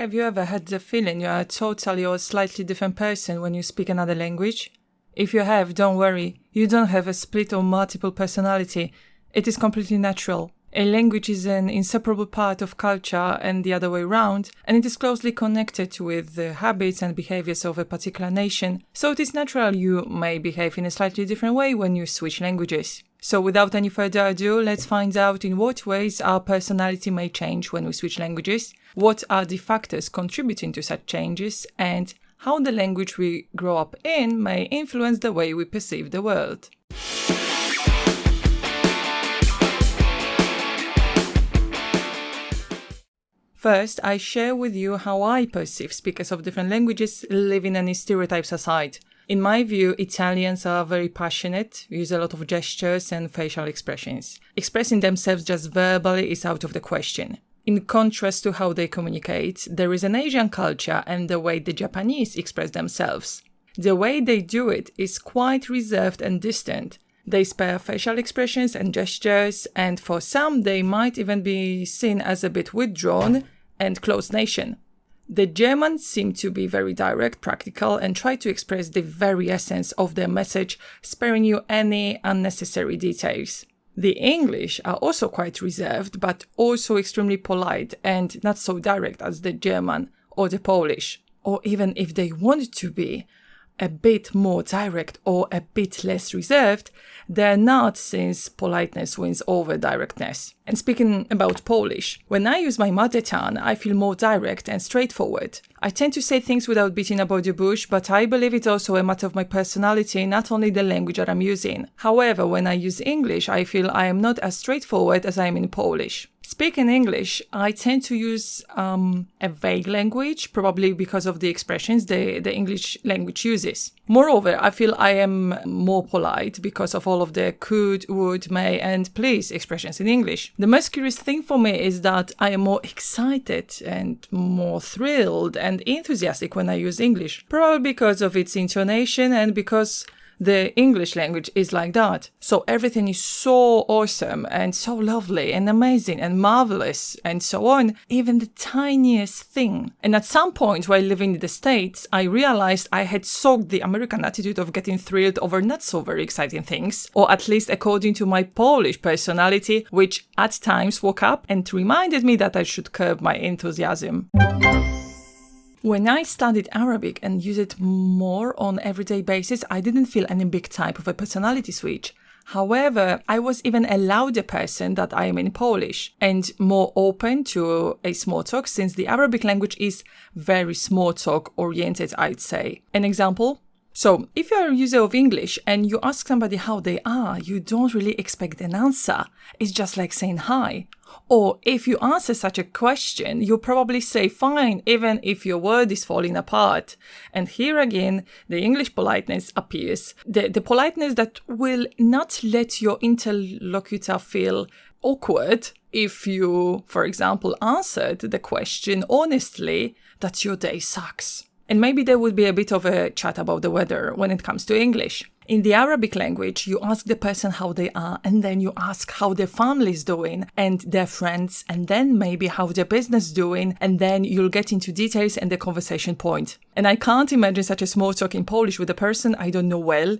Have you ever had the feeling you are a totally or slightly different person when you speak another language? If you have, don't worry. You don't have a split or multiple personality. It is completely natural. A language is an inseparable part of culture and the other way around, and it is closely connected with the habits and behaviors of a particular nation, so it is natural you may behave in a slightly different way when you switch languages. So without any further ado, let's find out in what ways our personality may change when we switch languages, what are the factors contributing to such changes, and how the language we grow up in may influence the way we perceive the world. First, I share with you how I perceive speakers of different languages, leaving any stereotypes aside. In my view, Italians are very passionate, use a lot of gestures and facial expressions. Expressing themselves just verbally is out of the question. In contrast to how they communicate, there is an Asian culture and the way the Japanese express themselves. The way they do it is quite reserved and distant. They spare facial expressions and gestures, and for some they might even be seen as a bit withdrawn and closed nation. The Germans seem to be very direct, practical, and try to express the very essence of their message, sparing you any unnecessary details. The English are also quite reserved, but also extremely polite and not so direct as the German or the Polish. Or even if they want to be a bit more direct or a bit less reserved, they're not, since politeness wins over directness. And speaking about Polish, when I use my mother tongue, I feel more direct and straightforward. I tend to say things without beating about the bush, but I believe it's also a matter of my personality, not only the language that I'm using. However, when I use English, I feel I am not as straightforward as I am in Polish. Speaking English, I tend to use a vague language, probably because of the expressions the English language uses. Moreover, I feel I am more polite because of all of the could, would, may, and please expressions in English. The most curious thing for me is that I am more excited and more thrilled and enthusiastic when I use English, probably because of its intonation and because the English language is like that. So everything is so awesome and so lovely and amazing and marvelous and so on, even the tiniest thing. And at some point while living in the States, I realized I had soaked the American attitude of getting thrilled over not so very exciting things, or at least according to my Polish personality, which at times woke up and reminded me that I should curb my enthusiasm. When I studied Arabic and used it more on everyday basis, I didn't feel any big type of a personality switch. However, I was even a louder person that I am in Polish and more open to a small talk, since the Arabic language is very small talk oriented, I'd say. An example? So, if you are a user of English and you ask somebody how they are, you don't really expect an answer. It's just like saying hi. Or if you answer such a question, you probably say fine, even if your word is falling apart. And here again, the English politeness appears. The politeness that will not let your interlocutor feel awkward if you, for example, answered the question honestly that your day sucks. And maybe there would be a bit of a chat about the weather when it comes to English. In the Arabic language, you ask the person how they are, and then you ask how their family is doing and their friends, and then maybe how their business is doing, and then you'll get into details and the conversation point. And I can't imagine such a small talk in Polish with a person I don't know well.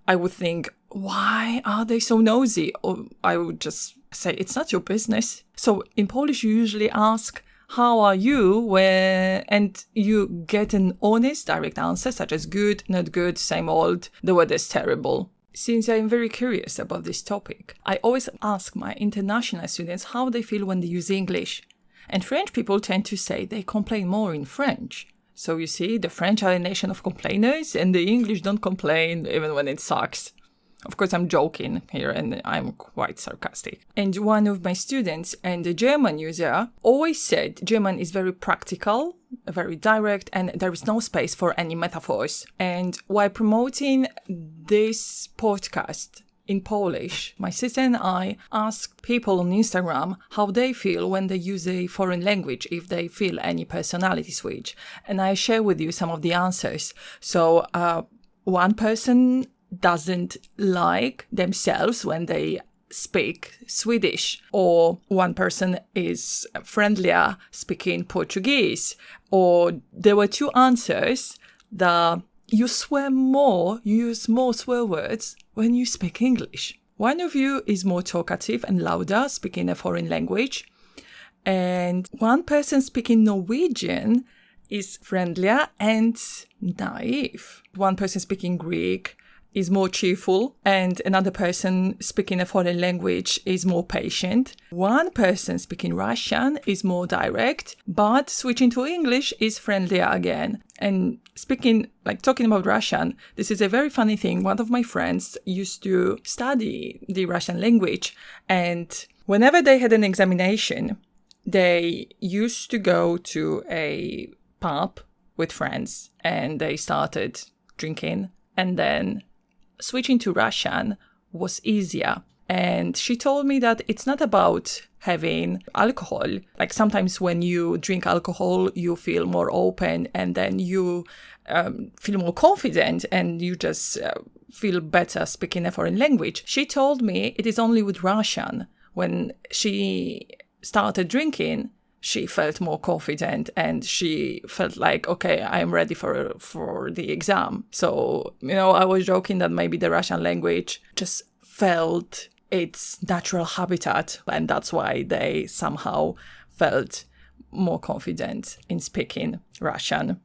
I would think, why are they so nosy? Or I would just say, it's not your business. So in Polish, you usually ask, how are you? And you get an honest, direct answer, such as good, not good, same old, the weather's terrible. Since I'm very curious about this topic, I always ask my international students how they feel when they use English. And French people tend to say they complain more in French. So you see, the French are a nation of complainers, and the English don't complain even when it sucks. Of course, I'm joking here and I'm quite sarcastic. And one of my students and a German user always said German is very practical, very direct, and there is no space for any metaphors. And while promoting this podcast in Polish, my sister and I asked people on Instagram how they feel when they use a foreign language, if they feel any personality switch. And I share with you some of the answers. So one person doesn't like themselves when they speak Swedish, or one person is friendlier speaking Portuguese, or there were two answers that you use more swear words when you speak English. One of you is more talkative and louder, speaking a foreign language, and one person speaking Norwegian is friendlier and naive. One person speaking Greek is more cheerful, and another person speaking a foreign language is more patient. One person speaking Russian is more direct, but switching to English is friendlier again. And talking about Russian, this is a very funny thing. One of my friends used to study the Russian language, and whenever they had an examination, they used to go to a pub with friends and they started drinking, and then switching to Russian was easier. And she told me that it's not about having alcohol. Like sometimes when you drink alcohol, you feel more open, and then you feel more confident, and you just feel better speaking a foreign language. She told me it is only with Russian. When she started drinking, she felt more confident and she felt like, okay, I am ready for the exam. So, I was joking that maybe the Russian language just felt its natural habitat, and that's why they somehow felt more confident in speaking Russian.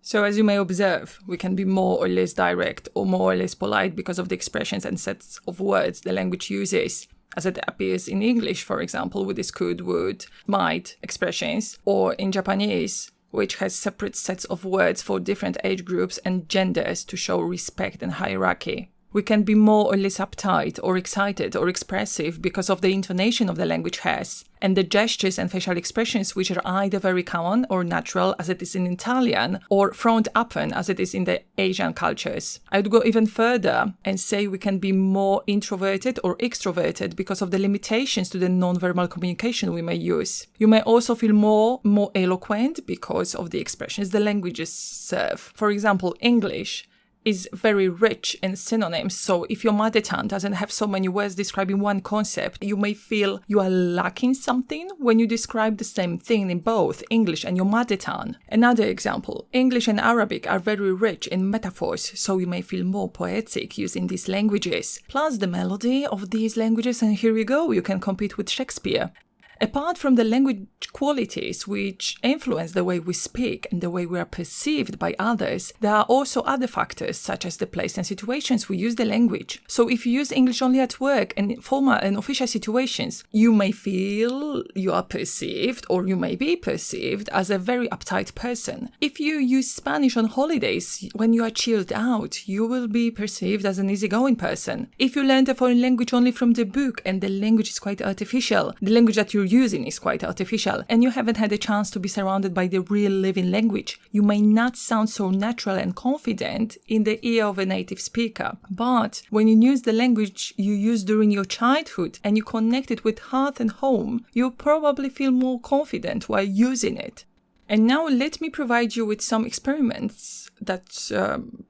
So as you may observe, we can be more or less direct or more or less polite because of the expressions and sets of words the language uses, as it appears in English, for example, with this could, would, might expressions, or in Japanese, which has separate sets of words for different age groups and genders to show respect and hierarchy. We can be more or less uptight or excited or expressive because of the intonation of the language has, and the gestures and facial expressions which are either very common or natural as it is in Italian, or frowned upon as it is in the Asian cultures. I would go even further and say we can be more introverted or extroverted because of the limitations to the non-verbal communication we may use. You may also feel more eloquent because of the expressions the languages serve. For example, English is very rich in synonyms. So if your mother tongue doesn't have so many words describing one concept, you may feel you are lacking something when you describe the same thing in both English and your mother tongue. Another example, English and Arabic are very rich in metaphors, so you may feel more poetic using these languages. Plus the melody of these languages, and here you go, you can compete with Shakespeare. Apart from the language qualities which influence the way we speak and the way we are perceived by others, there are also other factors such as the place and situations we use the language. So if you use English only at work and in formal and official situations, you may feel you are perceived, or you may be perceived as a very uptight person. If you use Spanish on holidays when you are chilled out, you will be perceived as an easygoing person. If you learned a foreign language only from the book and the language is quite artificial, the language that you're using is quite artificial, and you haven't had a chance to be surrounded by the real living language, you may not sound so natural and confident in the ear of a native speaker. But when you use the language you used during your childhood and you connect it with hearth and home, you'll probably feel more confident while using it. And now let me provide you with some experiments that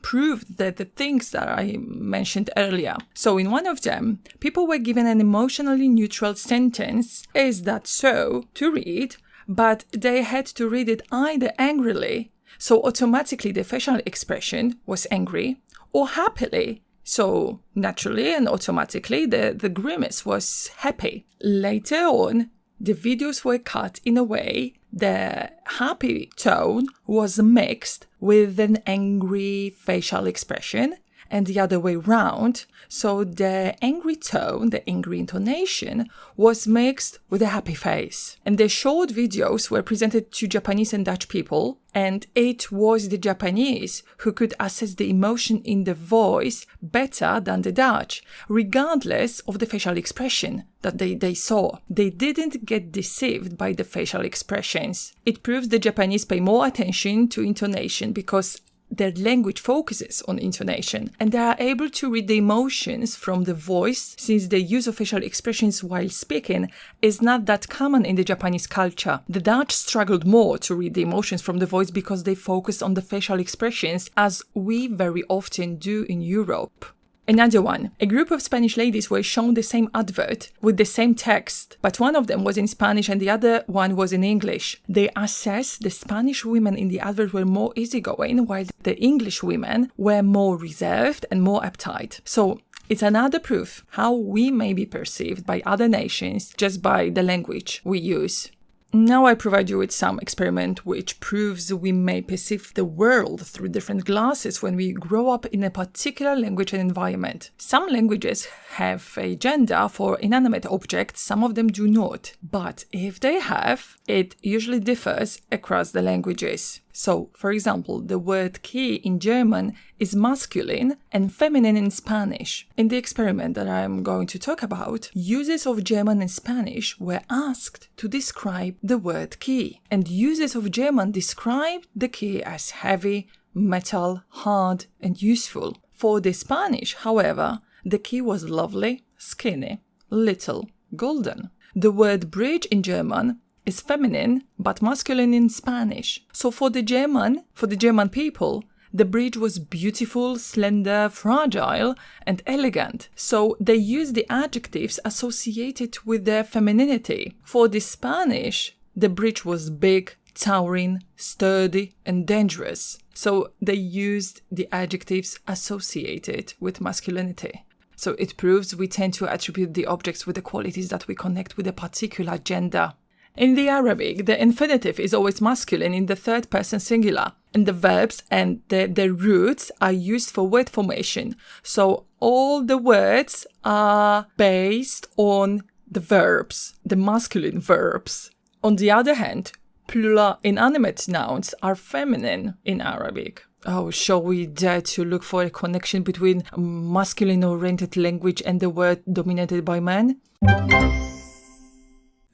proved that the things that I mentioned earlier. So in one of them, people were given an emotionally neutral sentence, "Is that so?" to read, but they had to read it either angrily, so automatically the facial expression was angry, or happily. So naturally and automatically the grimace was happy. Later on, the videos were cut in a way the happy tone was mixed with an angry facial expression, and the other way round. So the angry tone, the angry intonation, was mixed with a happy face. And the short videos were presented to Japanese and Dutch people, and it was the Japanese who could assess the emotion in the voice better than the Dutch, regardless of the facial expression that they saw. They didn't get deceived by the facial expressions. It proves the Japanese pay more attention to intonation because their language focuses on intonation, and they are able to read the emotions from the voice, since the use of facial expressions while speaking is not that common in the Japanese culture. The Dutch struggled more to read the emotions from the voice because they focused on the facial expressions, as we very often do in Europe. Another one. A group of Spanish ladies were shown the same advert with the same text, but one of them was in Spanish and the other one was in English. They assessed the Spanish women in the advert were more easygoing, while the English women were more reserved and more uptight. So it's another proof how we may be perceived by other nations just by the language we use. Now I provide you with some experiment which proves we may perceive the world through different glasses when we grow up in a particular language and environment. Some languages have a gender for inanimate objects, some of them do not. But if they have, it usually differs across the languages. So, for example, the word key in German is masculine and feminine in Spanish. In the experiment that I am going to talk about, users of German and Spanish were asked to describe the word key. And users of German described the key as heavy, metal, hard, and useful. For the Spanish, however, the key was lovely, skinny, little, golden. The word bridge in German is feminine but masculine in Spanish. So for the German people, the bridge was beautiful, slender, fragile, and elegant. So they used the adjectives associated with their femininity. For the Spanish, the bridge was big, towering, sturdy, and dangerous. So they used the adjectives associated with masculinity. So it proves we tend to attribute the objects with the qualities that we connect with a particular gender. In the Arabic, the infinitive is always masculine in the third person singular, and the verbs and the roots are used for word formation. So all the words are based on the verbs, the masculine verbs. On the other hand, plural inanimate nouns are feminine in Arabic. Oh, shall we dare to look for a connection between masculine-oriented language and the word dominated by men?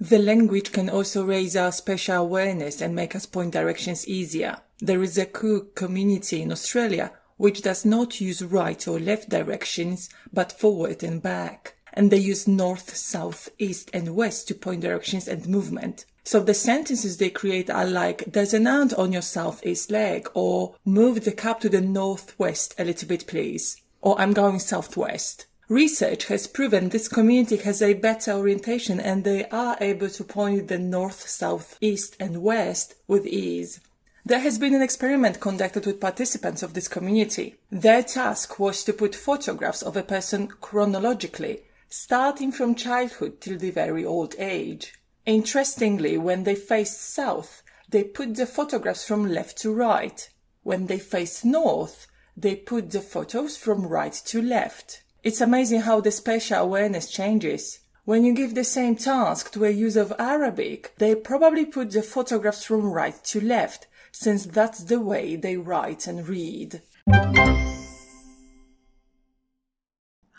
The language can also raise our spatial awareness and make us point directions easier. There is a Cook community in Australia which does not use right or left directions, but forward and back. And they use north, south, east and west to point directions and movement. So the sentences they create are like, there's an ant on your southeast leg, or move the cup to the northwest a little bit please, or I'm going southwest. Research has proven this community has a better orientation and they are able to point the north, south, east and west with ease. There has been an experiment conducted with participants of this community. Their task was to put photographs of a person chronologically, starting from childhood till the very old age. Interestingly, when they faced south, they put the photographs from left to right. When they faced north, they put the photos from right to left. It's amazing how the spatial awareness changes. When you give the same task to a user of Arabic, they probably put the photographs from right to left, since that's the way they write and read.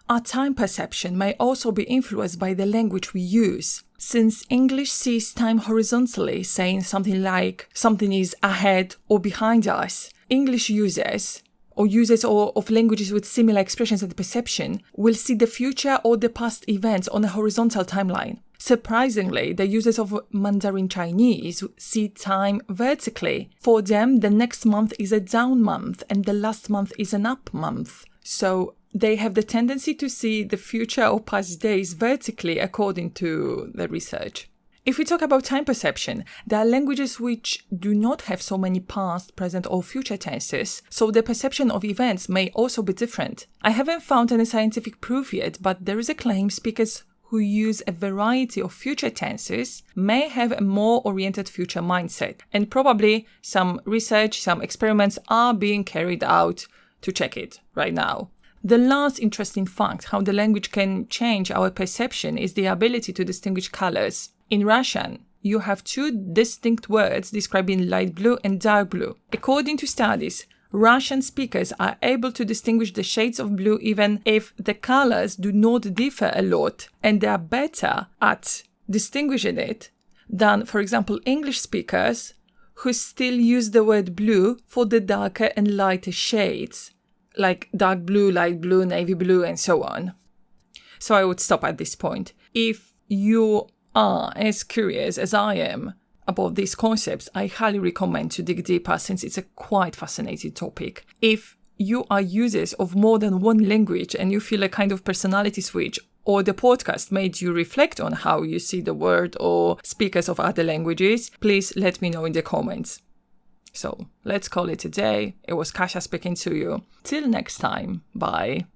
Our time perception may also be influenced by the language we use. Since English sees time horizontally, saying something like something is ahead or behind us, English users of languages with similar expressions and perception will see the future or the past events on a horizontal timeline. Surprisingly, the users of Mandarin Chinese see time vertically. For them, the next month is a down month and the last month is an up month. So they have the tendency to see the future or past days vertically according to the research. If we talk about time perception, there are languages which do not have so many past, present or future tenses, so the perception of events may also be different. I haven't found any scientific proof yet, but there is a claim speakers who use a variety of future tenses may have a more oriented future mindset, and probably some research, some experiments are being carried out to check it right now. The last interesting fact how the language can change our perception is the ability to distinguish colors. In Russian, you have two distinct words describing light blue and dark blue. According to studies, Russian speakers are able to distinguish the shades of blue even if the colors do not differ a lot, and they are better at distinguishing it than, for example, English speakers who still use the word blue for the darker and lighter shades, like dark blue, light blue, navy blue, and so on. So I would stop at this point. If you are as curious as I am about these concepts, I highly recommend to dig deeper since it's a quite fascinating topic. If you are users of more than one language and you feel a kind of personality switch, or the podcast made you reflect on how you see the world or speakers of other languages, please let me know in the comments. So let's call it a day. It was Kasia speaking to you. Till next time. Bye.